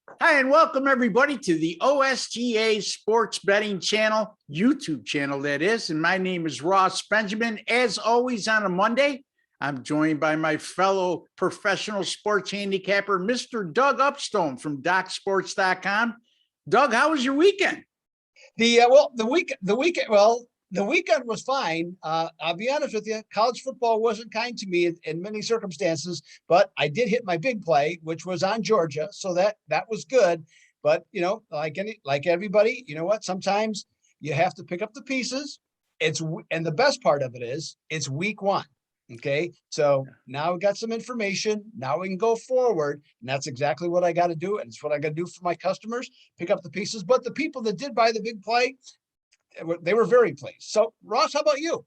Hi, and welcome everybody to the OSGA Sports Betting Channel, YouTube channel that is. And my name is Ross Benjamin. As always on a Monday, I'm joined by my fellow professional sports handicapper, Mr. Doug Upstone from DocSports.com. Doug, how was your weekend? The weekend was fine. I'll be honest with you, college football wasn't kind to me in many circumstances, but I did hit my big play, which was on Georgia, so that was good. But like everybody, you know what? Sometimes you have to pick up the pieces. And the best part of it is it's week one. Okay, so now we got some information. Now we can go forward, and that's exactly what I got to do, and it's what I got to do for my customers. Pick up the pieces. But the people that did buy the big play, they were very pleased. So, Ross, how about you?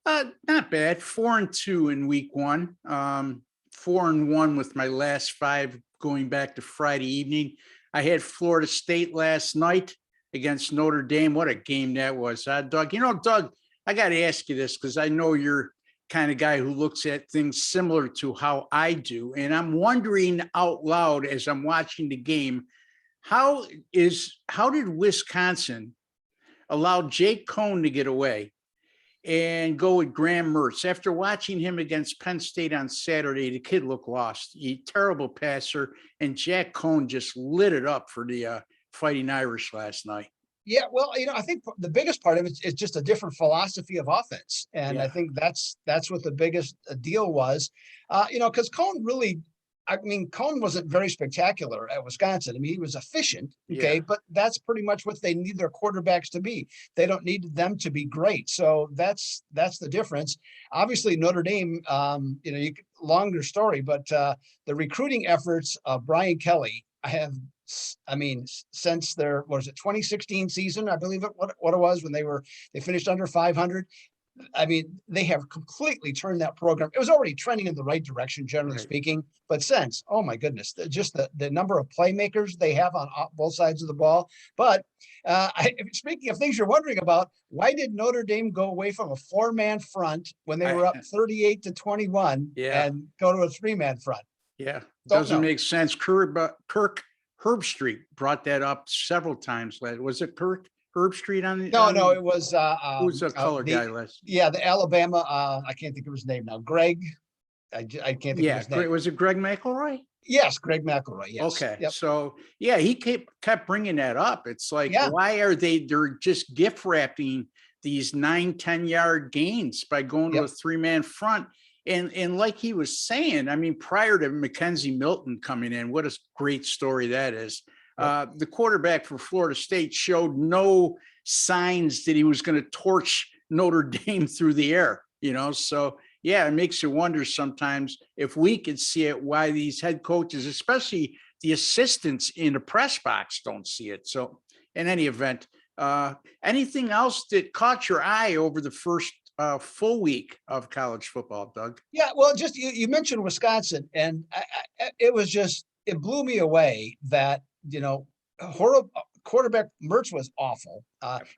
Not bad. 4-2 in week one. 4-1 with my last five going back to Friday evening. I had Florida State last night against Notre Dame. What a game that was, Doug. You know, Doug, I got to ask you this because I know you're kind of guy who looks at things similar to how I do. And I'm wondering out loud as I'm watching the game, how did Wisconsin allow Jake Cohn to get away and go with Graham Mertz? After watching him against Penn State on Saturday, the kid looked lost. He terrible passer, and Jack Cohn just lit it up for the Fighting Irish last night. Yeah, well, I think the biggest part of it is just a different philosophy of offense, and I think that's what the biggest deal was. Because Cohn really, Cohn wasn't very spectacular at Wisconsin. I mean, he was efficient, okay, but that's pretty much what they need their quarterbacks to be. They don't need them to be great, so that's the difference. Obviously, Notre Dame, longer story, but the recruiting efforts of Brian Kelly, since their 2016 season, I believe what it was when they finished under 500. I mean, they have completely turned that program. It was already trending in the right direction, generally speaking, but since, oh my goodness, just the number of playmakers they have on both sides of the ball. But speaking of things you're wondering about, why did Notre Dame go away from a 4-man front when they were up 38-21 and go to a 3-man front? Yeah, doesn't make sense. Kirk Herbstreit brought that up several times. Was it Kirk Herbstreit on the? No, it was who's a color guy last? Yeah, the Alabama. I can't think of his name now. Greg. I can't think of his name. Was it Greg McElroy? Yes, Greg McElroy. Yes. Okay. Yep. So he kept bringing that up. It's like, why are they're just gift wrapping these 9-10 yard gains by going to a 3-man front? And like he was saying, I mean, prior to Mackenzie Milton coming in, what a great story that is. The quarterback for Florida State showed no signs that he was going to torch Notre Dame through the air, So, it makes you wonder sometimes if we could see it, why these head coaches, especially the assistants in the press box, don't see it. So, in any event, anything else that caught your eye over the first full week of college football, Doug? Yeah, well, just you mentioned Wisconsin, and it blew me away that horrible quarterback Mertz was awful.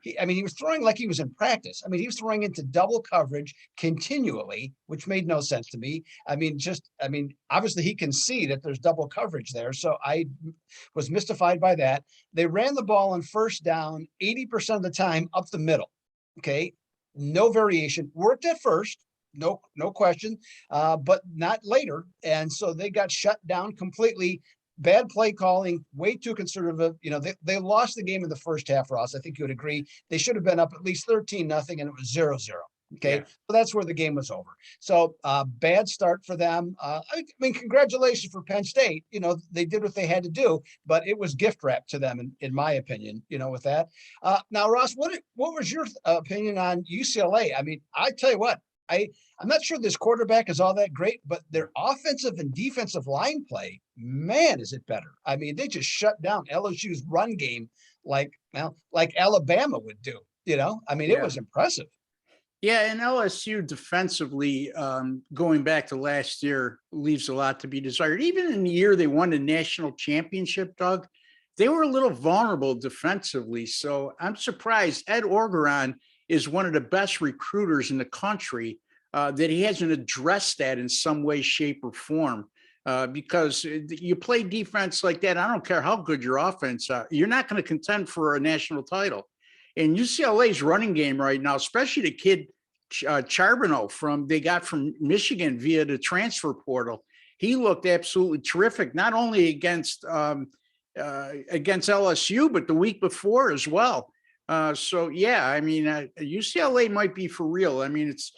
He was throwing like he was in practice. He was throwing into double coverage continually, which made no sense to me. Obviously he can see that there's double coverage there. So I was mystified by that. They ran the ball on first down 80% of the time up the middle. Okay. No variation. Worked at first. No question, but not later. And so they got shut down completely. Bad play calling, way too conservative. They lost the game in the first half, Ross. I think you would agree. They should have been up at least 13-0, and it was 0-0. Okay. Yeah. So that's where the game was over. So bad start for them. Congratulations for Penn State. They did what they had to do, but it was gift wrapped to them, in my opinion, with that. Now, Ross, what was your opinion on UCLA? I tell you what, I'm not sure this quarterback is all that great, but their offensive and defensive line play, man, is it better. They just shut down LSU's run game like Alabama would do. It was impressive. Yeah, and LSU defensively, going back to last year, leaves a lot to be desired. Even in the year they won the national championship, Doug, they were a little vulnerable defensively. So I'm surprised Ed Orgeron is one of the best recruiters in the country, that he hasn't addressed that in some way, shape, or form. because you play defense like that. I don't care how good your offense are. You're not going to contend for a national title. And UCLA's running game right now, especially the kid Charbonneau they got from Michigan via the transfer portal. He looked absolutely terrific, not only against LSU, but the week before as well. So yeah, I mean, UCLA might be for real. I mean, it's,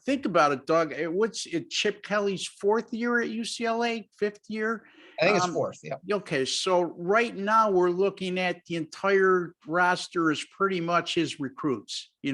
think about it, Doug. What's it? Chip Kelly's fourth year at UCLA, fifth year. I think it's fourth. Yeah. Okay, so right now we're looking at the entire roster is pretty much his recruits. He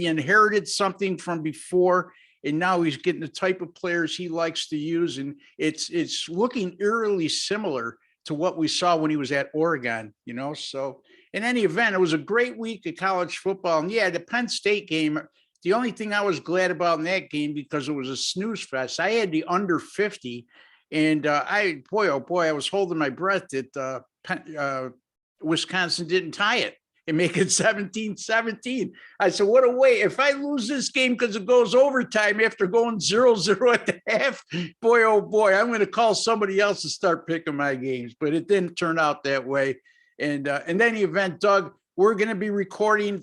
inherited something from before, and now he's getting the type of players he likes to use, and it's looking eerily similar to what we saw when he was at Oregon. So in any event, it was a great week of college football, and yeah, the Penn State game. The only thing I was glad about in that game, because it was a snooze fest, I had the under 50. And I was holding my breath that Wisconsin didn't tie it and make it 17-17. I said, what a way. If I lose this game because it goes overtime after going 0-0 at the half, oh boy, I'm going to call somebody else to start picking my games. But it didn't turn out that way. And in any event, Doug, we're going to be recording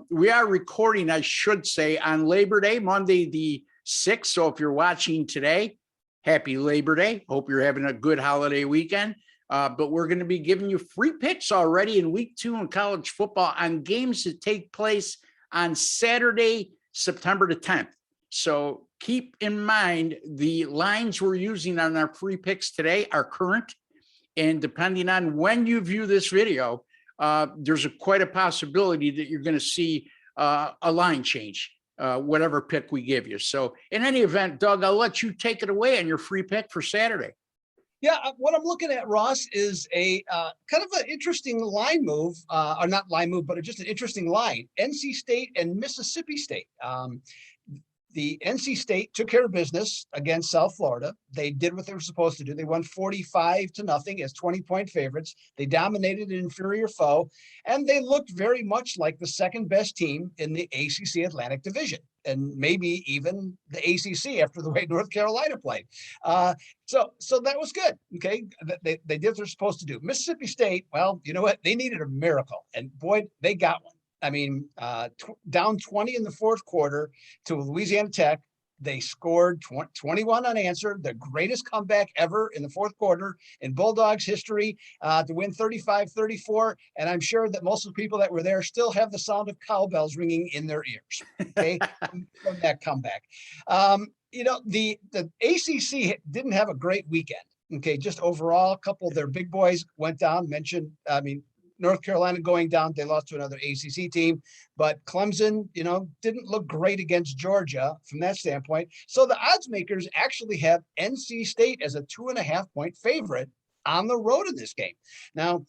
we are recording, I should say, on Labor Day, Monday the 6th. So if you're watching today, happy Labor Day. Hope you're having a good holiday weekend. But we're going to be giving you free picks already in week 2 in college football on games that take place on Saturday, September the 10th. So keep in mind the lines we're using on our free picks today are current. And depending on when you view this video, there's quite a possibility that you're going to see a line change. Whatever pick we give you. So in any event, Doug, I'll let you take it away on your free pick for Saturday. Yeah, what I'm looking at, Ross, is a kind of an interesting line move, or not line move, but just an interesting line. NC State and Mississippi State. The NC State took care of business against South Florida. They did what they were supposed to do. They won 45-0 as 20-point favorites. They dominated an inferior foe, and they looked very much like the second best team in the ACC Atlantic Division, and maybe even the ACC after the way North Carolina played. So that was good. Okay, they did what they're supposed to do. Mississippi State, well, you know what? They needed a miracle, and boy, they got one. I mean, down 20 in the fourth quarter to Louisiana Tech. They scored 21 unanswered, the greatest comeback ever in the fourth quarter in Bulldogs history, to win 35-34. And I'm sure that most of the people that were there still have the sound of cowbells ringing in their ears, okay, from that comeback. The ACC didn't have a great weekend, okay, just overall. A couple of their big boys went down, North Carolina going down, they lost to another ACC team, but Clemson, didn't look great against Georgia from that standpoint. So the odds makers actually have NC State as a 2.5-point favorite on the road in this game. Now,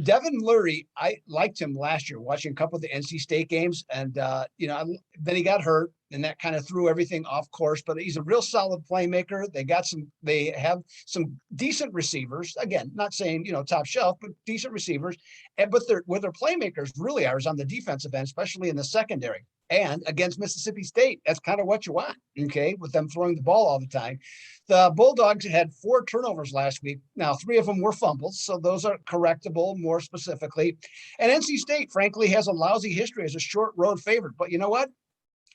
Devin Lurie, I liked him last year watching a couple of the NC State games, and then he got hurt, and that kind of threw everything off course. But he's a real solid playmaker. They have some decent receivers. Again, not saying top shelf, but decent receivers. But where their playmakers really are is on the defensive end, especially in the secondary. And against Mississippi State, that's kind of what you want, okay, with them throwing the ball all the time. The Bulldogs had 4 turnovers last week. Now, 3 of them were fumbles, so those are correctable more specifically. And NC State, frankly, has a lousy history as a short road favorite. But you know what?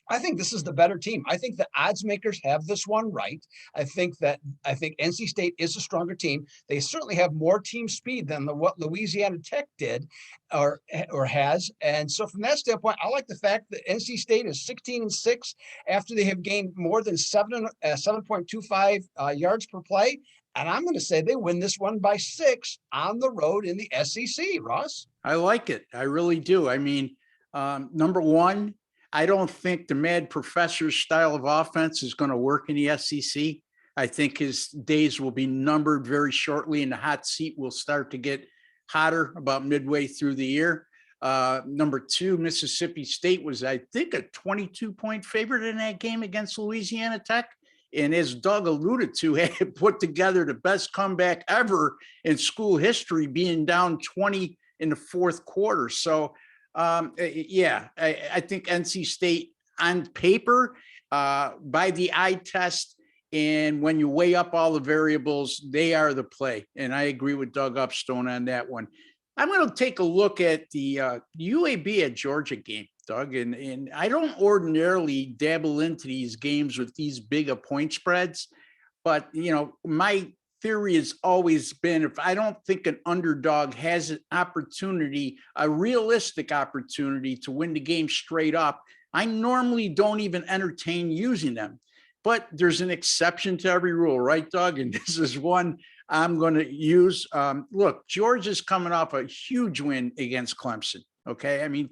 I think this is the better team. I think the odds makers have this one right. I think NC State is a stronger team. They certainly have more team speed than what Louisiana Tech did or has. And so from that standpoint, I like the fact that NC State is 16-6 after they have gained more than 7.25 yards per play. And I'm going to say they win this one by 6 on the road in the SEC, Ross. I like it. I really do. I mean, number one, I don't think the Mad Professor's style of offense is going to work in the SEC. I think his days will be numbered very shortly, and the hot seat will start to get hotter about midway through the year. Number two, Mississippi State was, I think, a 22-point favorite in that game against Louisiana Tech. And as Doug alluded to, had put together the best comeback ever in school history, being down 20 in the fourth quarter. So, I think NC State on paper, by the eye test, And when you weigh up all the variables, they are the play. And I agree with Doug Upstone on that one. I'm going to take a look at the UAB at Georgia game, Doug. And I don't ordinarily dabble into these games with these bigger point spreads. But, my theory has always been, if I don't think an underdog has an opportunity, a realistic opportunity to win the game straight up, I normally don't even entertain using them. But there's an exception to every rule, right, Doug? And this is one I'm going to use. Look, Georgia's coming off a huge win against Clemson. Okay. I mean,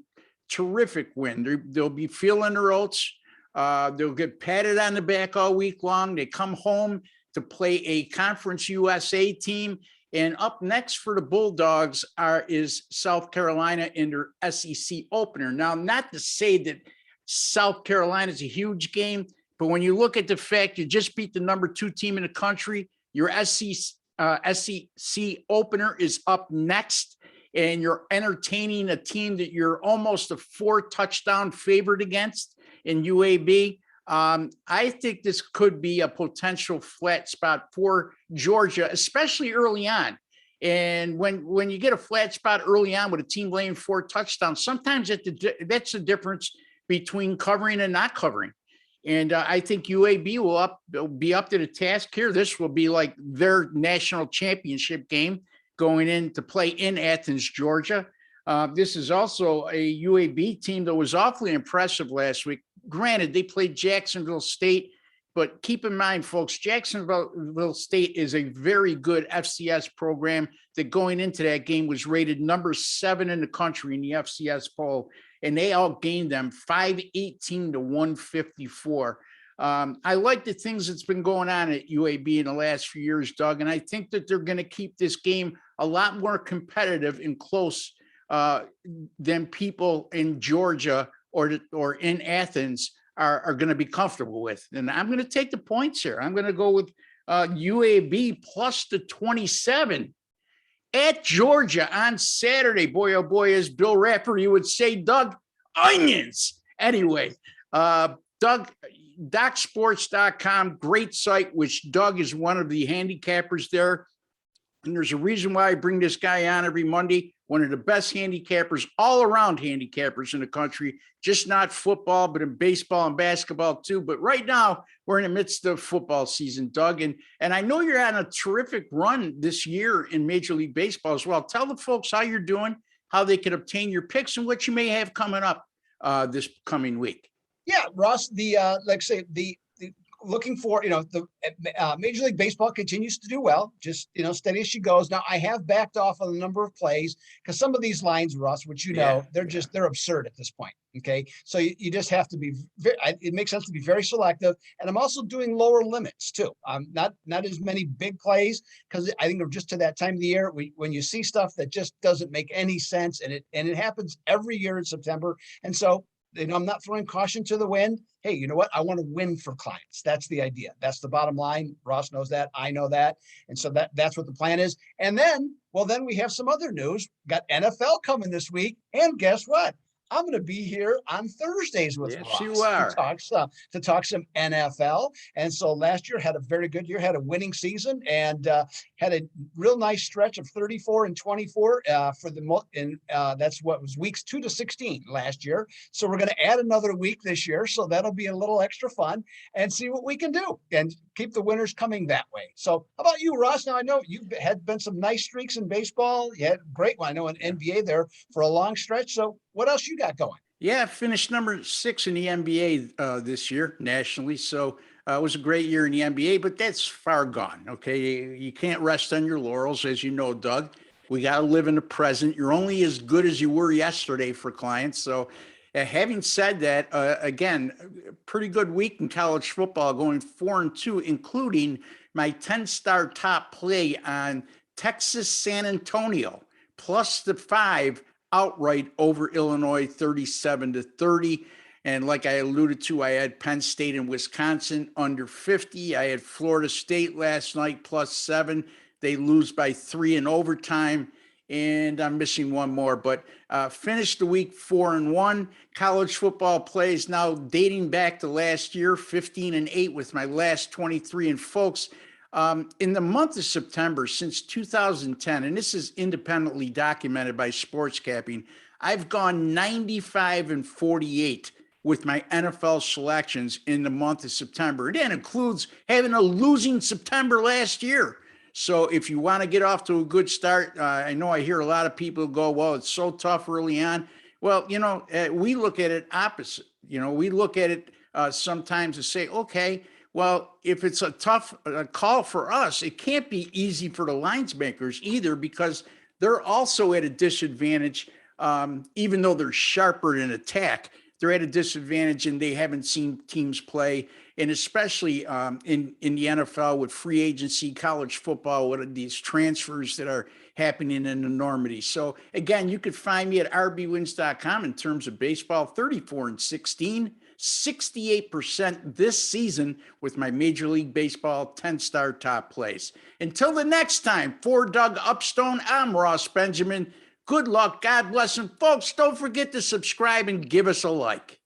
terrific win. They'll be feeling their oats. They'll get patted on the back all week long. They come home to play a Conference USA team. And up next for the Bulldogs is South Carolina in their SEC opener. Now, not to say that South Carolina is a huge game, but when you look at the fact you just beat the number 2 team in the country, your SEC opener is up next, and you're entertaining a team that you're almost a 4-touchdown favorite against in UAB. I think this could be a potential flat spot for Georgia, especially early on. And when you get a flat spot early on with a team laying 4 touchdowns, sometimes that's the difference between covering and not covering. And I think UAB will be up to the task here. This will be like their national championship game going in to play in Athens, Georgia. This is also a UAB team that was awfully impressive last week. Granted, they played Jacksonville State, but keep in mind, folks, Jacksonville State is a very good FCS program that going into that game was rated number 7 in the country in the FCS poll. And they outgained them 518 to 154. I like the things that's been going on at UAB in the last few years, Doug, and I think that they're going to keep this game a lot more competitive and close than people in Georgia or in Athens are going to be comfortable with. And I'm going to take the points here. I'm going to go with UAB plus the 27. At Georgia on Saturday. Boy, oh boy, as Bill Rapper, you would say, Doug, onions. Anyway, Doug, DocSports.com, great site, which Doug is one of the handicappers there. And there's a reason why I bring this guy on every Monday, one of the best handicappers, all around handicappers in the country, just not football, but in baseball and basketball too. But right now we're in the midst of football season, Doug. And I know you're on a terrific run this year in Major League Baseball as well. Tell the folks how you're doing, how they can obtain your picks and what you may have coming up this coming week. Yeah, Ross, looking for, the Major League Baseball continues to do well, just, steady as she goes. Now, I have backed off on a number of plays because some of these lines, Russ, which they're absurd at this point. Okay. So you just have to be it makes sense to be very selective. And I'm also doing lower limits too. Not as many big plays because I think we're just to that time of the year when you see stuff that just doesn't make any sense. And it happens every year in September. And so, I'm not throwing caution to the wind. Hey, you know what? I want to win for clients. That's the idea. That's the bottom line. Ross knows that. I know that. And so that's what the plan is. And then we have some other news. Got NFL coming this week. And guess what? I'm going to be here on Thursdays with Ross to talk some NFL. And so last year had a very good year, had a winning season, and had a real nice stretch of 34-24 that's what was weeks 2 to 16 last year. So we're going to add another week this year. So that'll be a little extra fun and see what we can do and keep the winners coming that way. So how about you, Ross? Now I know you've had been some nice streaks in baseball. You had a great one. I know in NBA there for a long stretch. So what else you got going? Yeah, finished number 6 in the NBA this year nationally. So it was a great year in the NBA, but that's far gone. Okay. You can't rest on your laurels, as you know, Doug. We got to live in the present. You're only as good as you were yesterday for clients. So having said that, again, pretty good week in college football, going 4-2, including my 10-star top play on Texas San Antonio plus the 5 outright over Illinois, 37-30. And like I alluded to, I had Penn State and Wisconsin under 50. I had Florida State last night plus 7. They lose by 3 in overtime. and I'm missing one more, but finished the week 4-1. College football plays now dating back to last year, 15-8 with my last 23. And folks, in the month of September since 2010, and this is independently documented by Sports Capping, I've gone 95-48 with my NFL selections in the month of September. That includes having a losing September last year. So if you want to get off to a good start, I know I hear a lot of people go, well, it's so tough early on. Well, we look at it opposite. We look at it sometimes to say, okay, well, if it's a tough call for us, it can't be easy for the lines makers either, because they're also at a disadvantage. Even though they're sharper in attack, they're at a disadvantage and they haven't seen teams play. And especially in the NFL with free agency, college football, with these transfers that are happening in enormity. So again, you could find me at rbwins.com in terms of baseball, 34-16, 68% this season with my Major League Baseball 10-star top plays. Until the next time, for Doug Upstone, I'm Ross Benjamin. Good luck. God bless. And folks, don't forget to subscribe and give us a like.